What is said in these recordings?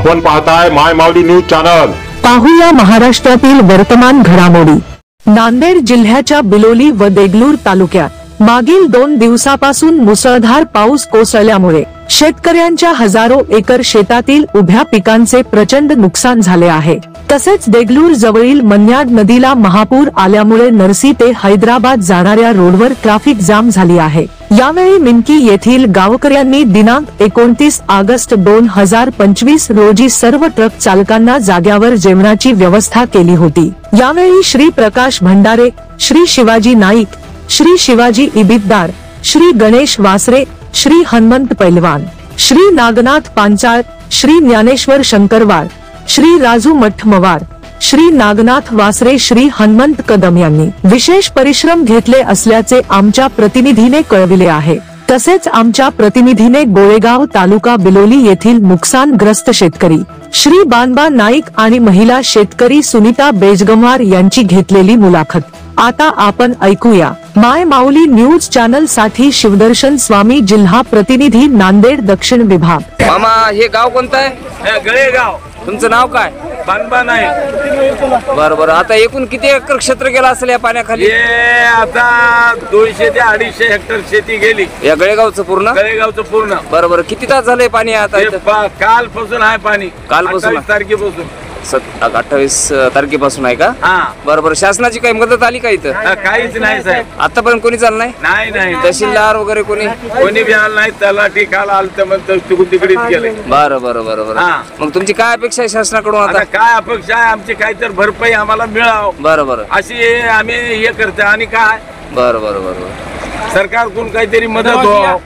आपण पाहताय माय माऊली news channel. पाहूया महाराष्ट्रातील वर्तमान घडामोडी। नांदेड जिल्ह्याच्या बिलोली व देगलूर तालुक्यात मागील 2 दिवसापासून मुसळधार पाऊस कोसळल्यामुळे शेतकऱ्यांच्या हजारो एकर शेतातील उभ्या पिकांचे प्रचंड नुकसान झाले आहे। तसेच देगलूर जवळील मन्याड नदीला महापूर आल्यामुळे नरसी ते हैदराबाद जाणाऱ्या रोडवर ट्रॅफिक जाम झाली आहे। यावेळी मिनकी येथील गावकऱ्यांनी दिनांक 29 ऑगस्ट 2025 रोजी सर्व ट्रक चालकांना जाग्यावर जेवणाची व्यवस्था केली होती। यावेळी श्री प्रकाश भंडारे, श्री शिवाजी नाईक, श्री शिवाजी इबिददार, श्री गणेश वासरे, श्री हनुमंत पैलवान, श्री नागनाथ पांचाळ, श्री ज्ञानेश्वर शंकरवार, श्री राजू मठमवार, श्री नागनाथ वासरे, श्री हनुमंत कदम यांनी विशेष परिश्रम घेतले असल्याचे आमच्या प्रतिनिधीने कळविले आहे। तसेच आमच्या प्रतिनिधीने गोळेगाव तालुका बिलोली येथील नुकसानग्रस्त शेतकरी श्री बानबा नाईक आणि महिला शेतकरी सुनीता बेजगमवार यांची घेतलेली मुलाखत। आता आपण ऐकूया। माय माऊली न्यूज चॅनल साठी शिवदर्शन स्वामी, जिल्हा प्रतिनिधी, नांदेड दक्षिण विभाग। मामा, हे गाव कोणतं आहे? गळेगाव। तुमचं नाव काय? बानबा नाईक। बरोबर। आता एकूण किती एकर क्षेत्र गेला असेल या पाण्याखाली? आता 200 ते 250 हेक्टर शेती गेली या गळेगावचं पूर्ण? गळेगावचं पूर्ण। बरोबर। किती तास झाले पाणी आता इथं? कालपासून आहे पाणी। कालपासून? 28 तारखेपासून। 28 तारखेपासून आहे का? बरोबर। शासनाची काही मदत आली का इथं? काहीच नाही साहेब, आतापर्यंत कोणी चाललं नाही? नाही नाही। तहसीलदार वगैरे कोणी बी आलं नाही, त्याला ठिकाला आलं तर मग तिकडून तिकडेच गेले। बरं बरं बरं बरं। मग तुमची काय अपेक्षा आहे शासनाकडून आता? काय अपेक्षा आहे आमची? काय तर भरपाई आम्हाला मिळावं, बरं बरं, अशी आम्ही हे करतो। आणि काय बरं बरं बरं, सरकारकडून काहीतरी मदत हो।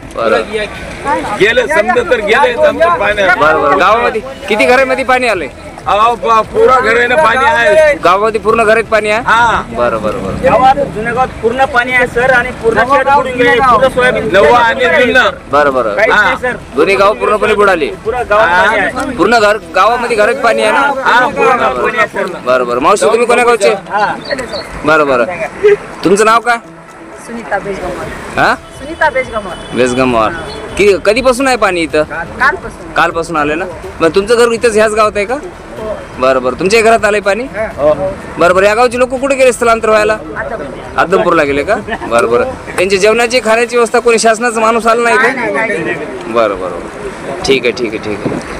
गेले समजा तर गेले पाण्यात। बरोबर। गावामध्ये किती घरामध्ये पाणी आलंय? पुरा घराने पाणी आहे। गावामध्ये पूर्ण घरात पाणी आहे? बरं बरं बरं। जुन्या गावात पूर्ण पाणी आहे सर, आणि पूर्ण सोयाबीन नवा आणि जुनं। बरं बरं। दोन्ही गाव पूर्णपणे बुडाले? पूर्ण गावामध्ये घरात पाणी आहे ना? बरं बरं। मावशी, तुम्ही कोण्या गावचे? बरं बरं। तुमचं नाव काय? सुनीता बेजगमवार। हा, सुनीता बेजगमवार। बेजगमवार। कधीपासून आहे पाणी इथं? कालपासून आले ना? मग तुमचं घर इथंच ह्याच गावात आहे का? बरं बरं। तुमच्या घरात आलंय पाणी? बरं बरं। या गावचे लोक कुठे गेले स्थलांतर व्हायला? आदमपूरला गेले का? बरं बरं। त्यांची जेवणाची खाण्याची व्यवस्था कोणी शासनाचा माणूस आला नाही का? बरं बरं। ठीक आहे ठीक आहे ठीक आहे।